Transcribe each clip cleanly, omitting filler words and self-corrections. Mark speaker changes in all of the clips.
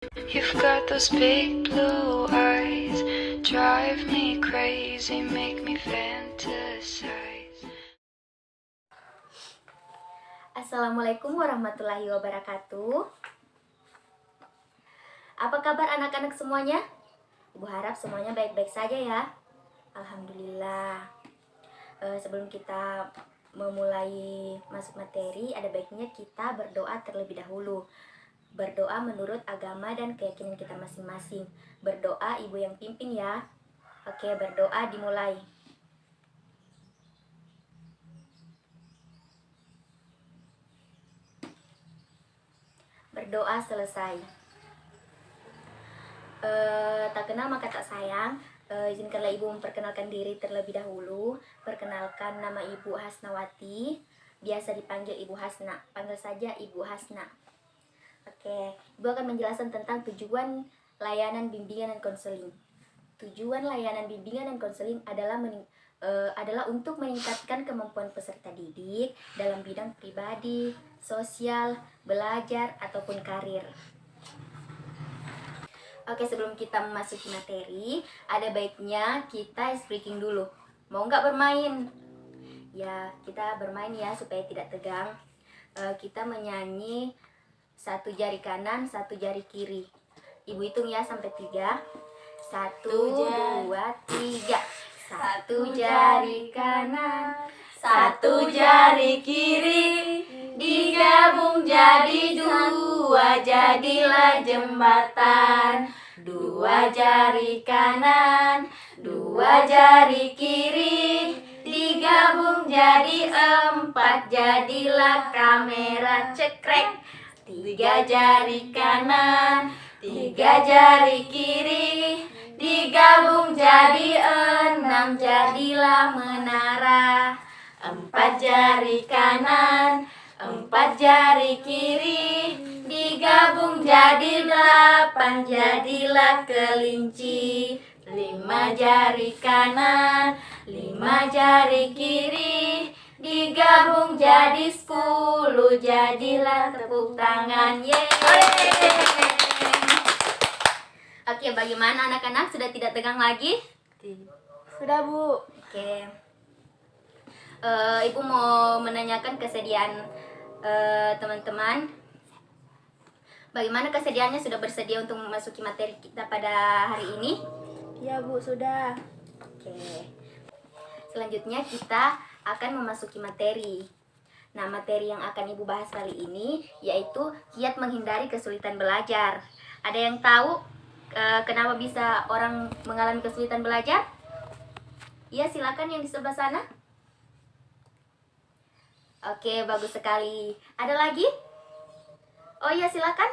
Speaker 1: You've got those big blue eyes, drive me crazy, make me fantasize.
Speaker 2: Assalamualaikum warahmatullahi wabarakatuh. Apa kabar anak-anak semuanya? Ibu harap semuanya baik-baik saja ya. Alhamdulillah. Sebelum kita memulai masuk materi, ada baiknya kita berdoa terlebih dahulu. Berdoa menurut agama dan keyakinan kita masing-masing. Berdoa ibu yang pimpin ya. Oke, berdoa dimulai. Berdoa selesai. Tak kenal maka tak sayang. Izinkanlah ibu memperkenalkan diri terlebih dahulu. Perkenalkan, nama ibu Hasnawati, biasa dipanggil ibu Hasna. Panggil saja ibu Hasna. Oke, ibu akan menjelaskan tentang tujuan layanan bimbingan dan konseling. Tujuan layanan bimbingan dan konseling adalah untuk meningkatkan kemampuan peserta didik dalam bidang pribadi, sosial, belajar, ataupun karir. Oke, sebelum kita memasuki materi, ada baiknya kita speaking dulu. Mau nggak bermain? Ya, kita bermain ya supaya tidak tegang. Kita menyanyi satu jari kanan, satu jari kiri. Ibu hitung ya sampai 3. 1, 2, 3. Satu jari kanan, satu jari kiri, digabung jadi 2, jadilah jembatan. 2 jari kanan, 2 jari kiri, digabung jadi 4, jadilah kamera cekrek. 3 jari kanan, 3 jari kiri, digabung jadi 6, jadilah menara. 4 jari kanan, 4 jari kiri, digabung jadi 8, jadilah kelinci. 5 jari kanan, 5 jari kiri, digabung jadi 10, jadilah tepuk tangan. Yeay! Oke, bagaimana anak-anak? Sudah tidak tegang lagi?
Speaker 3: Sudah, Bu.
Speaker 2: Oke. Ibu mau menanyakan kesediaan teman-teman. Bagaimana kesediaannya? Sudah bersedia untuk memasuki materi kita pada hari ini?
Speaker 3: Ya, Bu, sudah.
Speaker 2: Oke. Selanjutnya kita akan memasuki materi. Nah, materi yang akan Ibu bahas kali ini yaitu kiat menghindari kesulitan belajar. Ada yang tahu kenapa bisa orang mengalami kesulitan belajar? Ya, silakan yang di sebelah sana. Oke, bagus sekali. Ada lagi? Oh iya, silakan.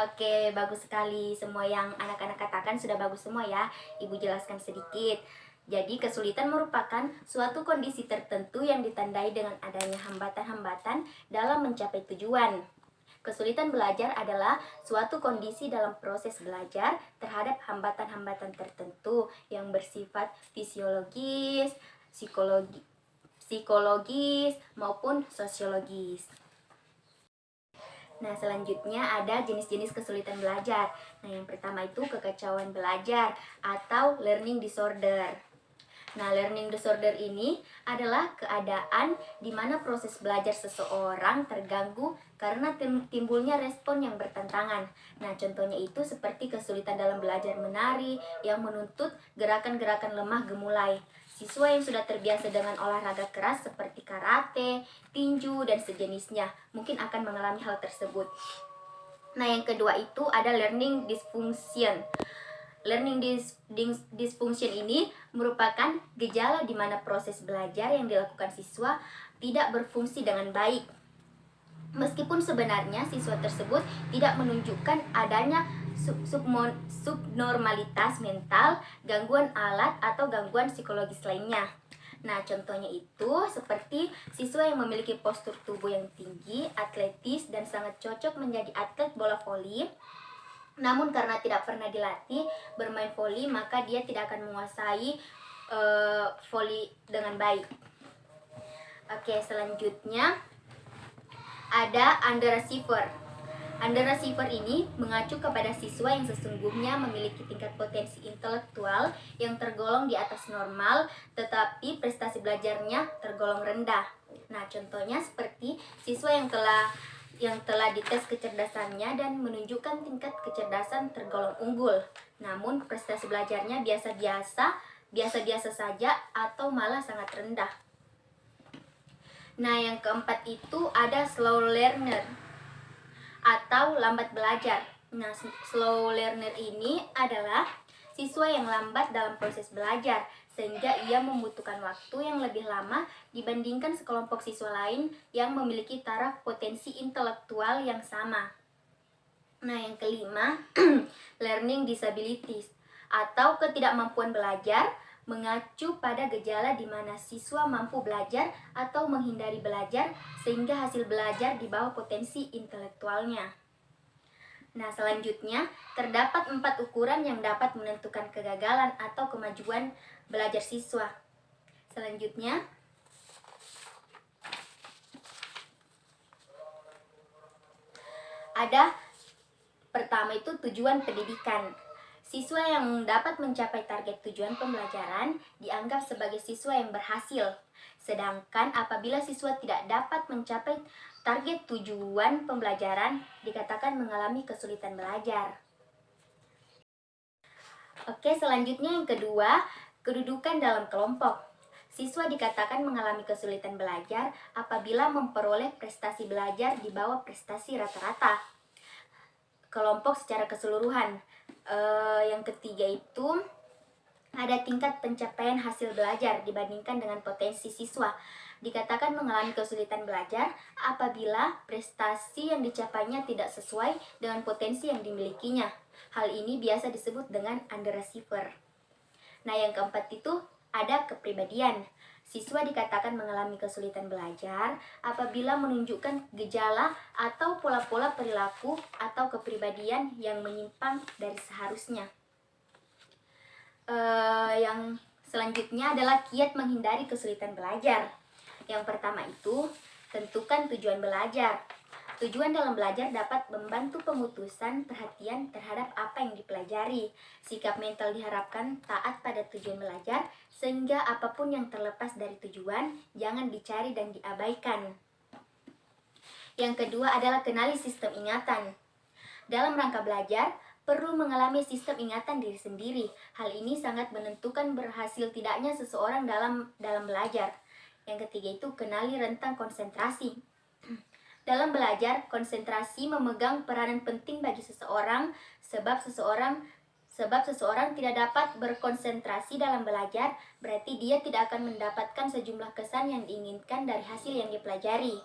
Speaker 2: Oke, bagus sekali. Semua yang anak-anak katakan sudah bagus semua ya. Ibu jelaskan sedikit. Jadi, kesulitan merupakan suatu kondisi tertentu yang ditandai dengan adanya hambatan-hambatan dalam mencapai tujuan. Kesulitan belajar adalah suatu kondisi dalam proses belajar terhadap hambatan-hambatan tertentu yang bersifat fisiologis, psikologis maupun sosiologis. Nah, selanjutnya ada jenis-jenis kesulitan belajar. Nah, yang pertama itu kekacauan belajar atau learning disorder. Nah, learning disorder ini adalah keadaan di mana proses belajar seseorang terganggu karena timbulnya respon yang bertentangan. Nah, contohnya itu seperti kesulitan dalam belajar menari yang menuntut gerakan-gerakan lemah gemulai. Siswa yang sudah terbiasa dengan olahraga keras seperti karate, tinju, dan sejenisnya mungkin akan mengalami hal tersebut. Nah, yang kedua itu ada learning dysfunction. Learning dysfunction ini merupakan gejala di mana proses belajar yang dilakukan siswa tidak berfungsi dengan baik. Meskipun sebenarnya siswa tersebut tidak menunjukkan adanya subnormalitas mental, gangguan alat, atau gangguan psikologis lainnya. Nah, contohnya itu seperti siswa yang memiliki postur tubuh yang tinggi, atletis, dan sangat cocok menjadi atlet bola voli. Namun karena tidak pernah dilatih bermain voli, maka dia tidak akan menguasai voli dengan baik. Oke, selanjutnya ada underachiever. Underachiever ini mengacu kepada siswa yang sesungguhnya memiliki tingkat potensi intelektual yang tergolong di atas normal, tetapi prestasi belajarnya tergolong rendah. Nah, contohnya seperti siswa yang telah dites kecerdasannya dan menunjukkan tingkat kecerdasan tergolong unggul, namun prestasi belajarnya biasa-biasa saja atau malah sangat rendah. Nah, yang keempat itu ada slow learner atau lambat belajar. Nah, slow learner ini adalah siswa yang lambat dalam proses belajar, sehingga ia membutuhkan waktu yang lebih lama dibandingkan sekelompok siswa lain yang memiliki taraf potensi intelektual yang sama. Nah, yang kelima, learning disabilities atau ketidakmampuan belajar mengacu pada gejala di mana siswa mampu belajar atau menghindari belajar sehingga hasil belajar di bawah potensi intelektualnya. Nah, selanjutnya terdapat 4 ukuran yang dapat menentukan kegagalan atau kemajuan belajar siswa. Selanjutnya, ada pertama itu tujuan pendidikan. Siswa yang dapat mencapai target tujuan pembelajaran dianggap sebagai siswa yang berhasil. Sedangkan apabila siswa tidak dapat mencapai target tujuan pembelajaran, dikatakan mengalami kesulitan belajar. Oke, selanjutnya yang kedua, kedudukan dalam kelompok. Siswa dikatakan mengalami kesulitan belajar apabila memperoleh prestasi belajar di bawah prestasi rata-rata kelompok secara keseluruhan. Yang ketiga itu ada tingkat pencapaian hasil belajar dibandingkan dengan potensi siswa. Dikatakan mengalami kesulitan belajar apabila prestasi yang dicapainya tidak sesuai dengan potensi yang dimilikinya. Hal ini biasa disebut dengan underachiever. Nah, yang keempat itu ada kepribadian. Siswa dikatakan mengalami kesulitan belajar apabila menunjukkan gejala atau pola-pola perilaku atau kepribadian yang menyimpang dari seharusnya. Yang selanjutnya adalah kiat menghindari kesulitan belajar. Yang pertama itu, tentukan tujuan belajar. Tujuan dalam belajar dapat membantu pemutusan perhatian terhadap apa yang dipelajari. Sikap mental diharapkan taat pada tujuan belajar, sehingga apapun yang terlepas dari tujuan jangan dicari dan diabaikan. Yang kedua adalah kenali sistem ingatan. Dalam rangka belajar, perlu mengalami sistem ingatan diri sendiri. Hal ini sangat menentukan berhasil tidaknya seseorang dalam belajar. Yang ketiga itu kenali rentang konsentrasi. Dalam belajar, konsentrasi memegang peranan penting bagi seseorang sebab seseorang tidak dapat berkonsentrasi dalam belajar, berarti dia tidak akan mendapatkan sejumlah kesan yang diinginkan dari hasil yang dipelajari.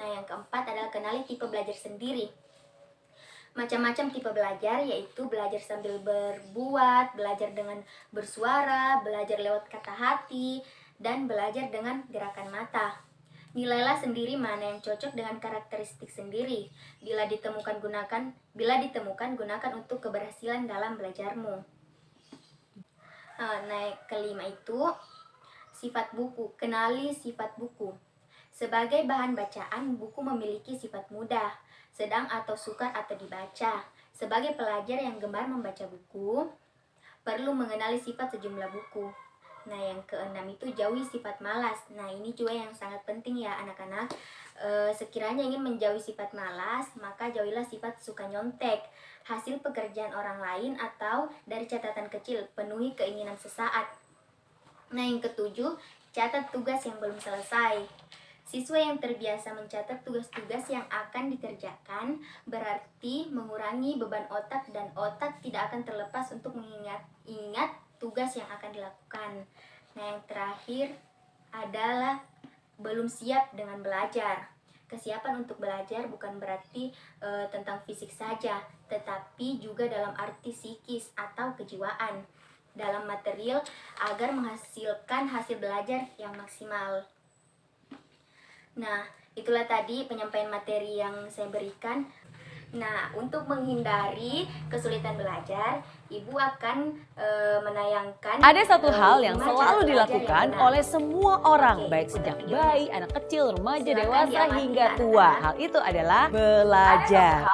Speaker 2: Nah, yang keempat adalah kenali tipe belajar sendiri. Macam-macam tipe belajar, yaitu belajar sambil berbuat, belajar dengan bersuara, belajar lewat kata hati, dan belajar dengan gerakan mata. Nilailah sendiri mana yang cocok dengan karakteristik sendiri. Bila ditemukan, gunakan untuk keberhasilan dalam belajarmu. Nah, kelima itu sifat buku. Kenali sifat buku. Sebagai bahan bacaan, buku memiliki sifat mudah, sedang atau sukar atau dibaca. Sebagai pelajar yang gemar membaca buku, perlu mengenali sifat sejumlah buku. Nah, yang keenam itu jauhi sifat malas. Nah, ini juga yang sangat penting ya anak-anak. Sekiranya ingin menjauhi sifat malas, maka jauhilah sifat suka nyontek, hasil pekerjaan orang lain, atau dari catatan kecil, penuhi keinginan sesaat. Nah, yang ketujuh, catat tugas yang belum selesai. Siswa yang terbiasa mencatat tugas-tugas yang akan dikerjakan berarti mengurangi beban otak, dan otak tidak akan terlepas untuk mengingat tugas yang akan dilakukan. Nah, yang terakhir adalah belum siap dengan belajar. Kesiapan untuk belajar bukan berarti tentang fisik saja, tetapi juga dalam arti psikis atau kejiwaan, dalam material agar menghasilkan hasil belajar yang maksimal. Nah, itulah tadi penyampaian materi yang saya berikan. Nah, untuk menghindari kesulitan belajar, Ibu akan menayangkan
Speaker 4: ada satu hal yang selalu dilakukan oleh semua orang, baik sejak bayi, anak kecil, remaja, dewasa hingga tua. Hal itu adalah belajar.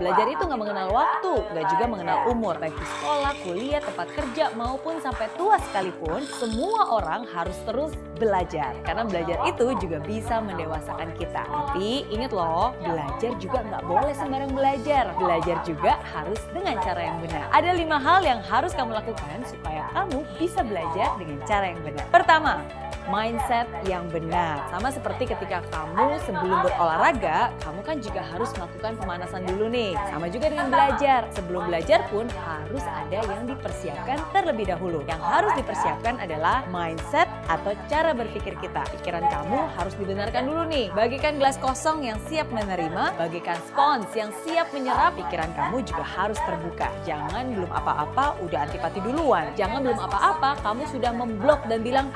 Speaker 4: Belajar itu nggak mengenal waktu, nggak juga mengenal umur. Baik di sekolah, kuliah, tempat kerja, maupun sampai tua sekalipun, semua orang harus terus belajar. Karena belajar itu juga bisa mendewasakan kita. Tapi ingat loh, belajar juga nggak boleh sembarang belajar. Belajar juga harus dengan cara yang benar. Ada 5 hal yang harus kamu lakukan supaya kamu bisa belajar dengan cara yang benar. Pertama, mindset yang benar. Sama seperti ketika kamu sebelum berolahraga, kamu kan juga harus melakukan pemanasan dulu nih. Sama juga dengan belajar. Sebelum belajar pun harus ada yang dipersiapkan terlebih dahulu. Yang harus dipersiapkan adalah mindset atau cara berpikir kita. Pikiran kamu harus dibenarkan dulu nih. Bagikan gelas kosong yang siap menerima, bagikan spons yang siap menyerap. Pikiran kamu juga harus terbuka. Jangan belum apa-apa udah antipati duluan. Jangan belum apa-apa kamu sudah memblok dan bilang,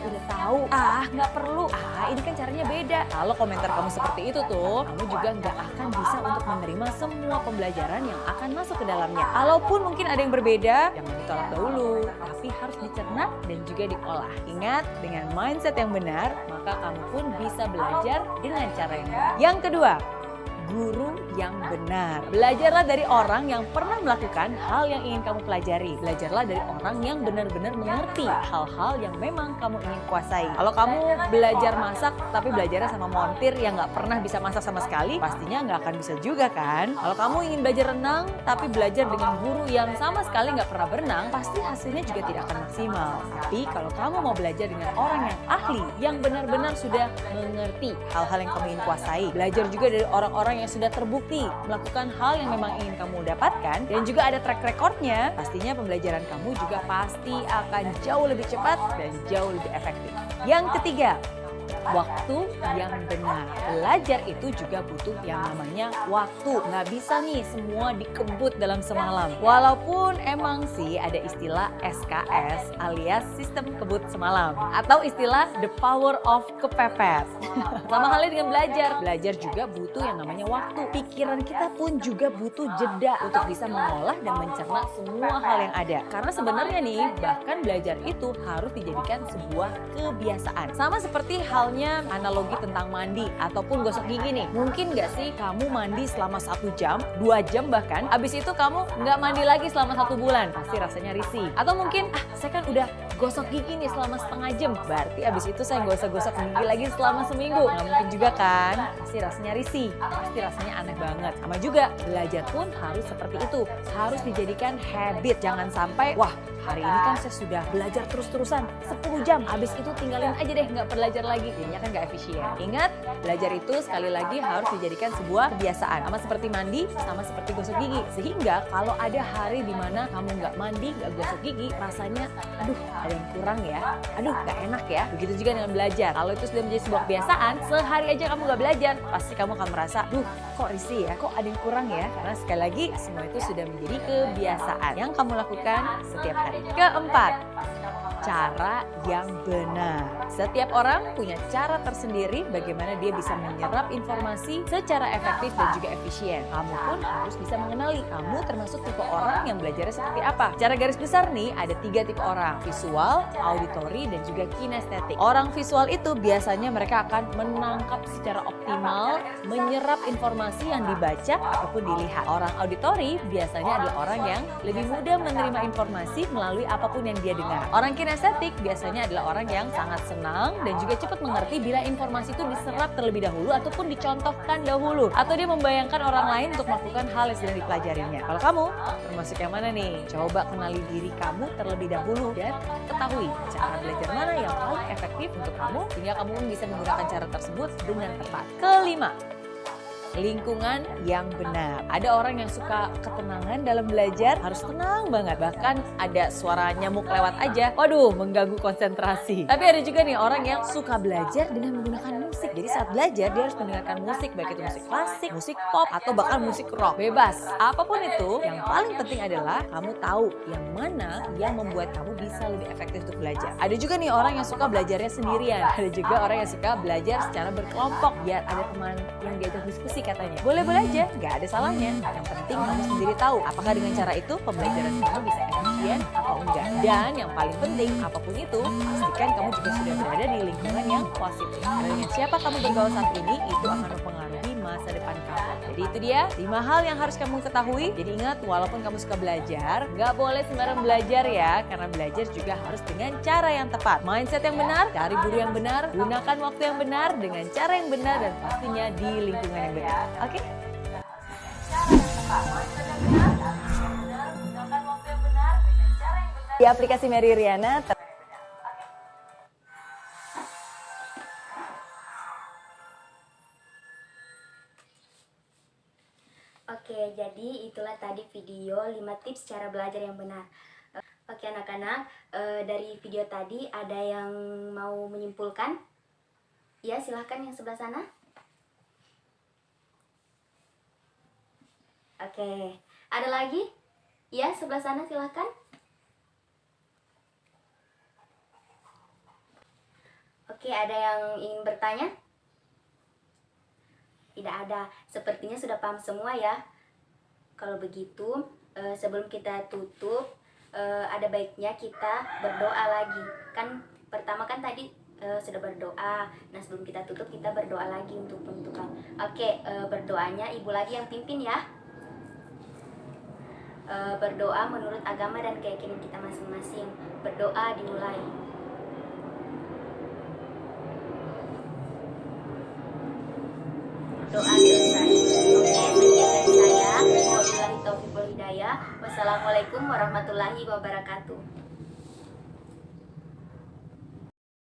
Speaker 4: udah tahu, nggak perlu, ini kan caranya beda. Kalau komentar kamu seperti itu tuh, kamu juga nggak akan bisa untuk menerima semua pembelajaran yang akan masuk ke dalamnya. Kalaupun mungkin ada yang berbeda, jangan ditolak dahulu, tapi harus dicerna dan juga diolah. Ingat, dengan mindset yang benar, maka kamu pun bisa belajar dengan cara yang benar. Yang kedua, guru yang benar. Belajarlah dari orang yang pernah melakukan hal yang ingin kamu pelajari. Belajarlah dari orang yang benar-benar mengerti hal-hal yang memang kamu ingin kuasai. Kalau kamu belajar masak tapi belajarnya sama montir yang nggak pernah bisa masak sama sekali, pastinya nggak akan bisa juga kan? Kalau kamu ingin belajar renang tapi belajar dengan guru yang sama sekali nggak pernah berenang, pasti hasilnya juga tidak akan maksimal. Tapi kalau kamu mau belajar dengan orang yang ahli, yang benar-benar sudah mengerti hal-hal yang kamu ingin kuasai, belajar juga dari orang-orang yang sudah terbukti melakukan hal yang memang ingin kamu dapatkan dan juga ada track recordnya, pastinya pembelajaran kamu juga pasti akan jauh lebih cepat dan jauh lebih efektif. Yang ketiga, waktu yang benar. Belajar itu juga butuh yang namanya waktu. Nggak bisa nih semua dikebut dalam semalam. Walaupun emang sih ada istilah SKS alias sistem kebut semalam. Atau istilah the power of kepepet. Sama halnya dengan belajar. Belajar juga butuh yang namanya waktu. Pikiran kita pun juga butuh jeda untuk bisa mengolah dan mencerna semua hal yang ada. Karena sebenarnya nih, bahkan belajar itu harus dijadikan sebuah kebiasaan. Sama seperti halnya analogi tentang mandi ataupun gosok gigi nih. Mungkin nggak sih kamu mandi selama 1 jam, 2 jam bahkan, abis itu kamu nggak mandi lagi selama 1 bulan. Pasti rasanya risih. Atau mungkin, saya kan udah gosok gigi nih selama setengah jam, berarti abis itu saya nggak usah gosok gigi lagi selama seminggu. Nggak mungkin juga kan? Pasti rasanya risih, pasti rasanya aneh banget. Sama juga, belajar pun harus seperti itu. Harus dijadikan habit. Jangan sampai, wah hari ini kan saya sudah belajar terus-terusan 10 jam, abis itu tinggalin aja deh, nggak belajar lagi. Jadinya kan nggak efisien. Ingat, belajar itu sekali lagi harus dijadikan sebuah kebiasaan. Sama seperti mandi, sama seperti gosok gigi. Sehingga kalau ada hari di mana kamu nggak mandi, nggak gosok gigi, rasanya, aduh ada yang kurang ya, aduh nggak enak ya. Begitu juga dengan belajar. Kalau itu sudah menjadi sebuah kebiasaan, sehari aja kamu nggak belajar, pasti kamu akan merasa, duh kok risih ya, kok ada yang kurang ya. Karena sekali lagi, semua itu sudah menjadi kebiasaan yang kamu lakukan setiap hari. Keempat, cara yang benar. Setiap orang punya cara tersendiri bagaimana dia bisa menyerap informasi secara efektif dan juga efisien. Kamu pun harus bisa mengenali kamu termasuk tipe orang yang belajarnya seperti apa. Secara garis besar nih ada 3 tipe orang, visual, auditory, dan juga kinestetik. Orang visual itu biasanya mereka akan menangkap secara optimal, menyerap informasi yang dibaca ataupun dilihat. Orang auditory biasanya adalah orang yang lebih mudah menerima informasi melalui apapun yang dia dengar. Orang kinestetik biasanya adalah orang yang sangat senang dan juga cepat mengerti bila informasi itu diserap terlebih dahulu ataupun dicontohkan dahulu, atau dia membayangkan orang lain untuk melakukan hal yang sedang dipelajarinya. Kalau kamu termasuk yang mana nih? Coba kenali diri kamu terlebih dahulu dan ketahui cara belajar mana yang paling efektif untuk kamu sehingga kamu bisa menggunakan cara tersebut dengan tepat. Kelima, lingkungan yang benar. Ada orang yang suka ketenangan dalam belajar, harus tenang banget. Bahkan ada suara nyamuk lewat aja, waduh mengganggu konsentrasi. Tapi ada juga nih orang yang suka belajar dengan menggunakan musik. Jadi saat belajar dia harus mendengarkan musik, baik itu musik klasik, musik pop, atau bahkan musik rock. Bebas. Apapun itu, yang paling penting adalah kamu tahu yang mana yang membuat kamu bisa lebih efektif untuk belajar. Ada juga nih orang yang suka belajarnya sendirian. Ada juga orang yang suka belajar secara berkelompok biar ada teman yang diajak diskusi katanya. Boleh-boleh aja, nggak ada salahnya. Yang penting kamu sendiri tahu apakah dengan cara itu pembelajaran kamu bisa efisien atau enggak. Dan yang paling penting, apapun itu, pastikan kamu juga sudah berada di lingkungan yang positif. Karena dengan siapa kamu bergaul saat ini, itu akan mempengaruhi masa depan kamu. Jadi itu dia 5 hal yang harus kamu ketahui. Jadi ingat, walaupun kamu suka belajar, nggak boleh sembarang belajar ya, karena belajar juga harus dengan cara yang tepat. Mindset yang benar, cari guru yang benar, gunakan waktu yang benar dengan cara yang benar, dan pastinya di lingkungan yang benar. Oke? Di aplikasi Mary Riana.
Speaker 2: Oke, jadi itulah tadi video 5 tips cara belajar yang benar. Oke anak-anak, dari video tadi ada yang mau menyimpulkan? Ya, silahkan yang sebelah sana. Oke, ada lagi? Ya, sebelah sana silahkan. Oke, ada yang ingin bertanya? Tidak ada, sepertinya sudah paham semua ya. Kalau begitu, sebelum kita tutup, ada baiknya kita berdoa lagi. Kan pertama kan tadi sudah berdoa. Nah, sebelum kita tutup kita berdoa lagi untuk penutupan. Oke, berdoanya ibu lagi yang pimpin ya. Berdoa menurut agama dan keyakinan kita masing-masing. Berdoa dimulai. Doa selesai. Oke, sekian dari saya. Wabillahi taufiq wal hidayah. Wassalamualaikum warahmatullahi wabarakatuh.